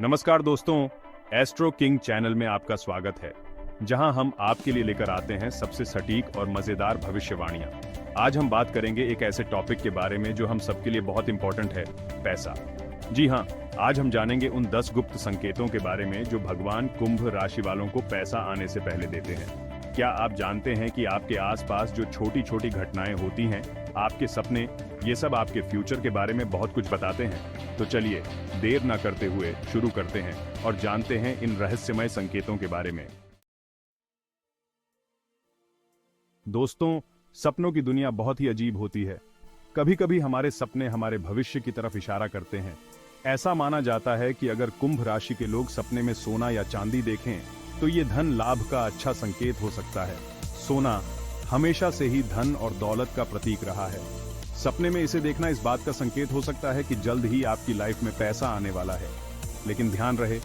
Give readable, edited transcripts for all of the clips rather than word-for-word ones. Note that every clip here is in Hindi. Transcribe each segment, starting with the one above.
नमस्कार दोस्तों, एस्ट्रो किंग चैनल में आपका स्वागत है, जहां हम आपके लिए लेकर आते हैं सबसे सटीक और मजेदार भविष्यवाणियां। आज हम बात करेंगे एक ऐसे टॉपिक के बारे में जो हम सबके लिए बहुत इंपॉर्टेंट है, पैसा। जी हाँ, आज हम जानेंगे उन 10 गुप्त संकेतों के बारे में जो भगवान कुंभ राशि वालों को पैसा आने से पहले देते हैं। क्या आप जानते हैं कि आपके आसपास जो छोटी छोटी घटनाएं होती हैं, आपके सपने, ये सब आपके फ्यूचर के बारे में बहुत कुछ बताते हैं। तो चलिए देर ना करते हुए शुरू करते हैं और जानते हैं इन रहस्यमय संकेतों के बारे में। दोस्तों, सपनों की दुनिया बहुत ही अजीब होती है। कभी कभी हमारे सपने हमारे भविष्य की तरफ इशारा करते हैं। ऐसा माना जाता है कि अगर कुंभ राशि के लोग सपने में सोना या चांदी देखें तो ये धन लाभ का अच्छा संकेत हो सकता है। सोना हमेशा से ही धन और दौलत का प्रतीक रहा है। सपने में इसे देखना इस बात का संकेत हो सकता है कि जल्द ही आपकी लाइफ में पैसा आने वाला है। लेकिन ध्यान रहे,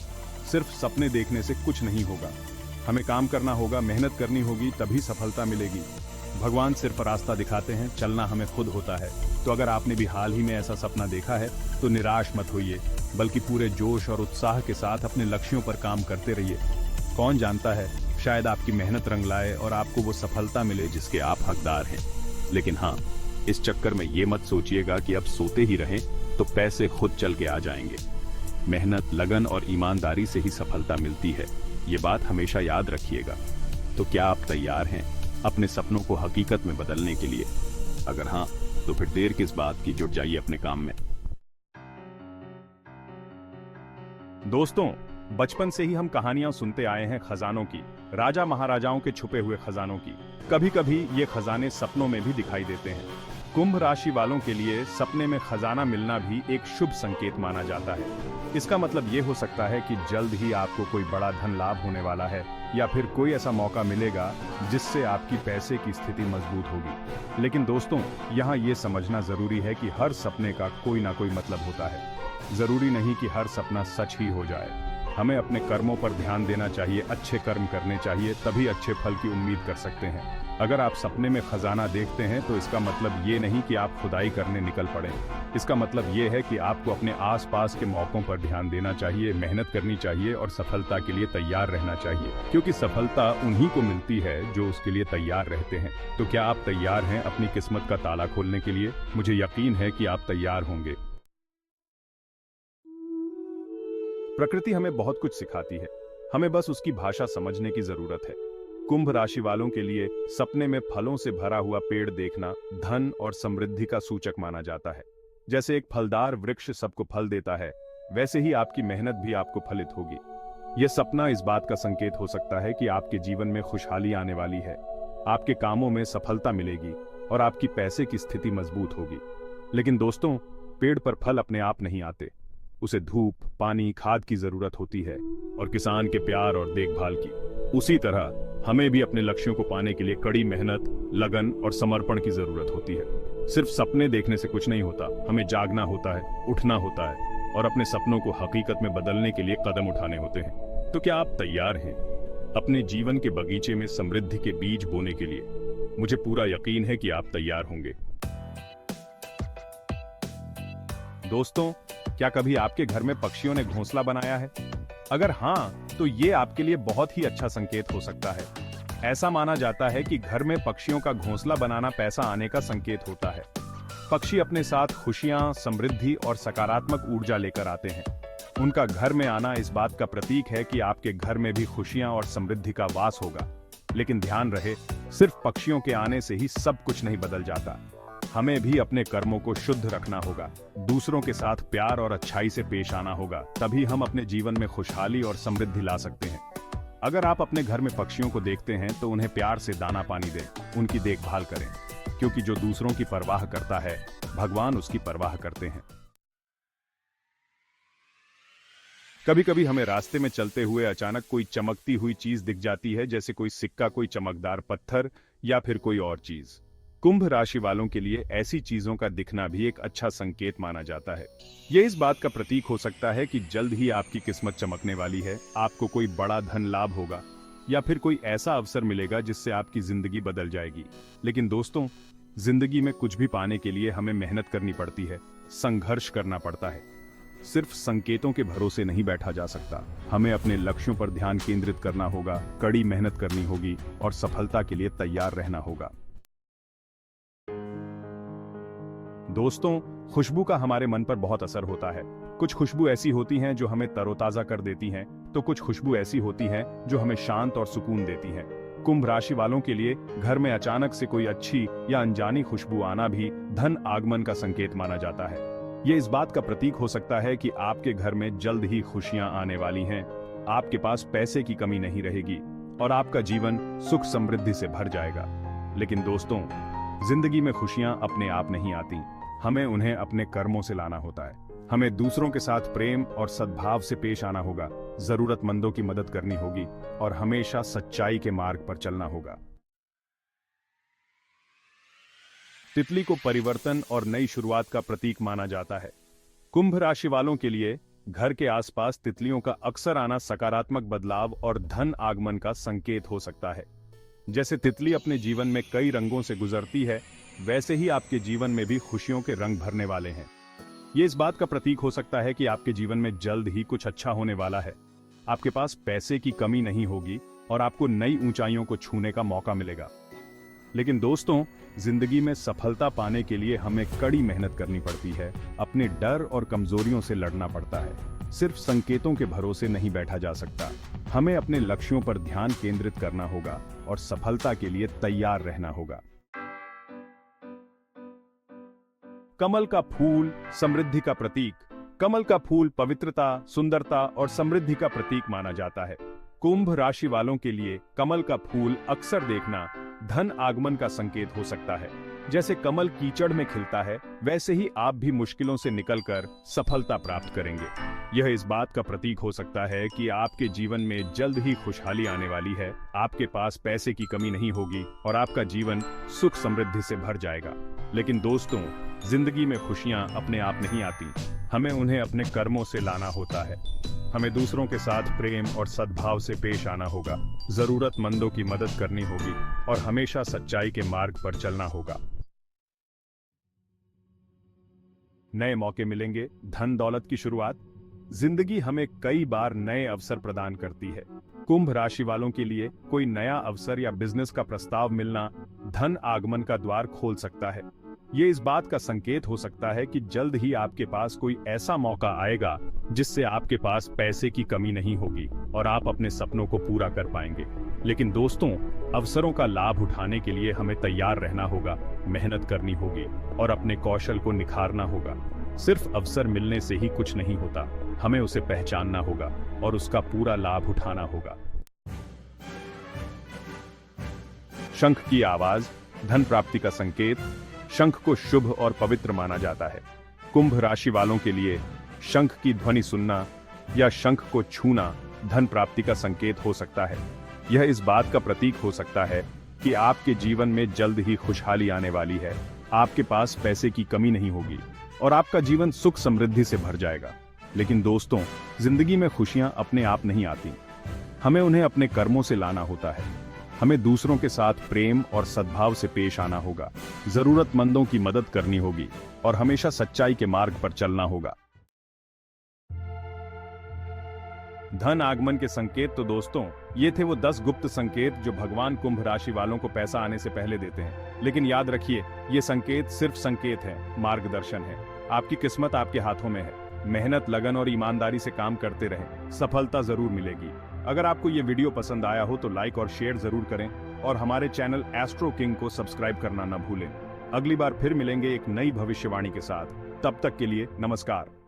सिर्फ सपने देखने से कुछ नहीं होगा। हमें काम करना होगा, मेहनत करनी होगी, तभी सफलता मिलेगी। भगवान सिर्फ रास्ता दिखाते हैं, चलना हमें खुद होता है। तो अगर आपने भी हाल ही में ऐसा सपना देखा है तो निराश मत होइए, बल्कि पूरे जोश और उत्साह के साथ अपने लक्ष्यों पर काम करते रहिए। कौन जानता है, शायद आपकी मेहनत रंग लाए और आपको वो सफलता मिले जिसके आप हकदार हैं। लेकिन हाँ, इस चक्कर में ये मत सोचिएगा कि अब सोते ही रहें तो पैसे खुद चल के आ जाएंगे। मेहनत, लगन और ईमानदारी से ही सफलता मिलती है, ये बात हमेशा याद रखिएगा। तो क्या आप तैयार हैं अपने सपनों को हकीकत में बदलने के लिए? अगर हाँ, तो फिर देर किस बात की, जुट जाइए अपने काम में। दोस्तों, बचपन से ही हम कहानियां सुनते आए हैं खजानों की, राजा महाराजाओं के छुपे हुए खजानों की। कभी कभी ये खजाने सपनों में भी दिखाई देते हैं। कुंभ राशि वालों के लिए सपने में खजाना मिलना भी एक शुभ संकेत माना जाता है। इसका मतलब ये हो सकता है कि जल्द ही आपको कोई बड़ा धन लाभ होने वाला है, या फिर कोई ऐसा मौका मिलेगा जिससे आपकी पैसे की स्थिति मजबूत होगी। लेकिन दोस्तों, यहाँ ये समझना जरूरी है कि हर सपने का कोई ना कोई मतलब होता है। जरूरी नहीं कि हर सपना सच ही हो जाए। हमें अपने कर्मों पर ध्यान देना चाहिए, अच्छे कर्म करने चाहिए, तभी अच्छे फल की उम्मीद कर सकते हैं। अगर आप सपने में खजाना देखते हैं तो इसका मतलब ये नहीं कि आप खुदाई करने निकल पड़े। इसका मतलब ये है कि आपको अपने आसपास के मौकों पर ध्यान देना चाहिए, मेहनत करनी चाहिए और सफलता के लिए तैयार रहना चाहिए, क्योंकि सफलता उन्हीं को मिलती है जो उसके लिए तैयार रहते हैं। तो क्या आप तैयार हैं अपनी किस्मत का ताला खोलने के लिए? मुझे यकीन है कि आप तैयार होंगे। प्रकृति हमें बहुत कुछ सिखाती है, हमें बस उसकी भाषा समझने की जरूरत है। कुंभ राशि वालों के लिए सपने में फलों से भरा हुआ पेड़ देखना धन और समृद्धि का सूचक माना जाता है। जैसे एक फलदार वृक्ष सबको फल देता है, वैसे ही आपकी मेहनत भी आपको फलित होगी। यह सपना इस बात का संकेत हो सकता है कि आपके जीवन में खुशहाली आने वाली है, आपके कामों में सफलता मिलेगी और आपकी पैसे की स्थिति मजबूत होगी। लेकिन दोस्तों, पेड़ पर फल अपने आप नहीं आते। उसे धूप, पानी, खाद की जरूरत होती है और किसान के प्यार और देखभाल की। उसी तरह हमें भी अपने लक्ष्यों को पाने के लिए कड़ी मेहनत, लगन और समर्पण की जरूरत होती है। सिर्फ सपने देखने से कुछ नहीं होता, हमें जागना होता है, उठना होता है और अपने सपनों को हकीकत में बदलने के लिए कदम उठाने होते हैं। तो क्या आप तैयार हैं अपने जीवन के बगीचे में समृद्धि के बीज बोने के लिए? मुझे पूरा यकीन है कि आप तैयार होंगे। दोस्तों, क्या कभी आपके घर में पक्षियों ने घोंसला बनाया है? अगर हाँ, तो ये आपके लिए बहुत ही अच्छा संकेत हो सकता है। ऐसा माना जाता है कि घर में पक्षियों का घोंसला बनाना पैसा आने का संकेत होता है। पक्षी अपने साथ खुशियां, समृद्धि और सकारात्मक ऊर्जा लेकर आते हैं। उनका घर में आना इस बात का प्रतीक है कि आपके घर में भी खुशियां और समृद्धि का वास होगा। लेकिन ध्यान रहे, सिर्फ पक्षियों के आने से ही सब कुछ नहीं बदल जाता। हमें भी अपने कर्मों को शुद्ध रखना होगा, दूसरों के साथ प्यार और अच्छाई से पेश आना होगा, तभी हम अपने जीवन में खुशहाली और समृद्धि ला सकते हैं। अगर आप अपने घर में पक्षियों को देखते हैं तो उन्हें प्यार से दाना पानी दें, उनकी देखभाल करें, क्योंकि जो दूसरों की परवाह करता है, भगवान उसकी परवाह करते हैं। कभी कभी हमें रास्ते में चलते हुए अचानक कोई चमकती हुई चीज दिख जाती है, जैसे कोई सिक्का, कोई चमकदार पत्थर या फिर कोई और चीज। कुंभ राशि वालों के लिए ऐसी चीजों का दिखना भी एक अच्छा संकेत माना जाता है। यह इस बात का प्रतीक हो सकता है कि जल्द ही आपकी किस्मत चमकने वाली है, आपको कोई बड़ा धन लाभ होगा या फिर कोई ऐसा अवसर मिलेगा जिससे आपकी जिंदगी बदल जाएगी। लेकिन दोस्तों, जिंदगी में कुछ भी पाने के लिए हमें मेहनत करनी पड़ती है, संघर्ष करना पड़ता है। सिर्फ संकेतों के भरोसे नहीं बैठा जा सकता। हमें अपने लक्ष्यों पर ध्यान केंद्रित करना होगा, कड़ी मेहनत करनी होगी और सफलता के लिए तैयार रहना होगा। दोस्तों, खुशबू का हमारे मन पर बहुत असर होता है। कुछ खुशबू ऐसी होती हैं जो हमें तरोताजा कर देती हैं, तो कुछ खुशबू ऐसी होती हैं जो हमें शांत और सुकून देती हैं। कुंभ राशि वालों के लिए घर में अचानक से कोई अच्छी या अनजानी खुशबू आना भी धन आगमन का संकेत माना जाता है। ये इस बात का प्रतीक हो सकता है कि आपके घर में जल्द ही खुशियां आने वाली हैं, आपके पास पैसे की कमी नहीं रहेगी और आपका जीवन सुख समृद्धि से भर जाएगा। लेकिन दोस्तों, जिंदगी में खुशियां अपने आप नहीं आती, हमें उन्हें अपने कर्मों से लाना होता है। हमें दूसरों के साथ प्रेम और सद्भाव से पेश आना होगा, जरूरतमंदों की मदद करनी होगी और हमेशा सच्चाई के मार्ग पर चलना होगा। तितली को परिवर्तन और नई शुरुआत का प्रतीक माना जाता है। कुंभ राशि वालों के लिए घर के आसपास तितलियों का अक्सर आना सकारात्मक बदलाव और धन आगमन का संकेत हो सकता है। जैसे तितली अपने जीवन में कई रंगों से गुजरती है, वैसे ही आपके जीवन में भी खुशियों के रंग भरने वाले हैं। ये इस बात का प्रतीक हो सकता है कि आपके जीवन में जल्द ही कुछ अच्छा होने वाला है। आपके पास पैसे की कमी नहीं होगी और आपको नई ऊंचाइयों को छूने का मौका मिलेगा। लेकिन दोस्तों, जिंदगी में सफलता पाने के लिए हमें कड़ी मेहनत करनी पड़ती है, अपने डर और कमजोरियों से लड़ना पड़ता है। सिर्फ संकेतों के भरोसे नहीं बैठा जा सकता, हमें अपने लक्ष्यों पर ध्यान केंद्रित करना होगा और सफलता के लिए तैयार रहना होगा। कमल का फूल समृद्धि का प्रतीक। कमल का फूल पवित्रता, सुंदरता और समृद्धि का प्रतीक माना जाता है। कुंभ राशि वालों के लिए कमल का फूल अक्सर देखना धन आगमन का संकेत हो सकता है। जैसे कमल कीचड़ में खिलता है, वैसे ही आप भी मुश्किलों से निकलकर सफलता प्राप्त करेंगे। यह इस बात का प्रतीक हो सकता है कि आपके जीवन में जल्द ही खुशहाली आने वाली है, आपके पास पैसे की कमी नहीं होगी और आपका जीवन सुख समृद्धि से भर जाएगा। लेकिन दोस्तों, जिंदगी में खुशियां अपने आप नहीं आती, हमें उन्हें अपने कर्मों से लाना होता है। हमें दूसरों के साथ प्रेम और सद्भाव से पेश आना होगा, जरूरतमंदों की मदद करनी होगी और हमेशा सच्चाई के मार्ग पर चलना होगा। नए मौके मिलेंगे, धन दौलत की शुरुआत। जिंदगी हमें कई बार नए अवसर प्रदान करती है। कुंभ राशि वालों के लिए कोई नया अवसर या बिजनेस का प्रस्ताव मिलना धन आगमन का द्वार खोल सकता है। ये इस बात का संकेत हो सकता है कि जल्द ही आपके पास कोई ऐसा मौका आएगा जिससे आपके पास पैसे की कमी नहीं होगी और आप अपने सपनों को पूरा कर पाएंगे। लेकिन दोस्तों, अवसरों का लाभ उठाने के लिए हमें तैयार रहना होगा, मेहनत करनी होगी और अपने कौशल को निखारना होगा। सिर्फ अवसर मिलने से ही कुछ नहीं होता, हमें उसे पहचानना होगा और उसका पूरा लाभ उठाना होगा। शंख की आवाज धन प्राप्ति का संकेत। शंख को शुभ और पवित्र माना जाता है। कुंभ राशि वालों के लिए शंख की ध्वनि सुनना या शंख को छूना धन प्राप्ति का संकेत हो सकता है। यह इस बात का प्रतीक हो सकता है कि आपके जीवन में जल्द ही खुशहाली आने वाली है, आपके पास पैसे की कमी नहीं होगी और आपका जीवन सुख समृद्धि से भर जाएगा। लेकिन दोस्तों, जिंदगी में खुशियां अपने आप नहीं आती, हमें उन्हें अपने कर्मों से लाना होता है। हमें दूसरों के साथ प्रेम और सद्भाव से पेश आना होगा, जरूरतमंदों की मदद करनी होगी और हमेशा सच्चाई के मार्ग पर चलना होगा। धन आगमन के संकेत तो दोस्तों, ये थे वो 10 गुप्त संकेत जो भगवान कुंभ राशि वालों को पैसा आने से पहले देते हैं। लेकिन याद रखिए, ये संकेत सिर्फ संकेत है, मार्गदर्शन है। आपकी किस्मत आपके हाथों में है। मेहनत, लगन और ईमानदारी से काम करते रहें, सफलता जरूर मिलेगी। अगर आपको ये वीडियो पसंद आया हो तो लाइक और शेयर जरूर करें और हमारे चैनल एस्ट्रो किंग को सब्सक्राइब करना न भूलें। अगली बार फिर मिलेंगे एक नई भविष्यवाणी के साथ। तब तक के लिए नमस्कार।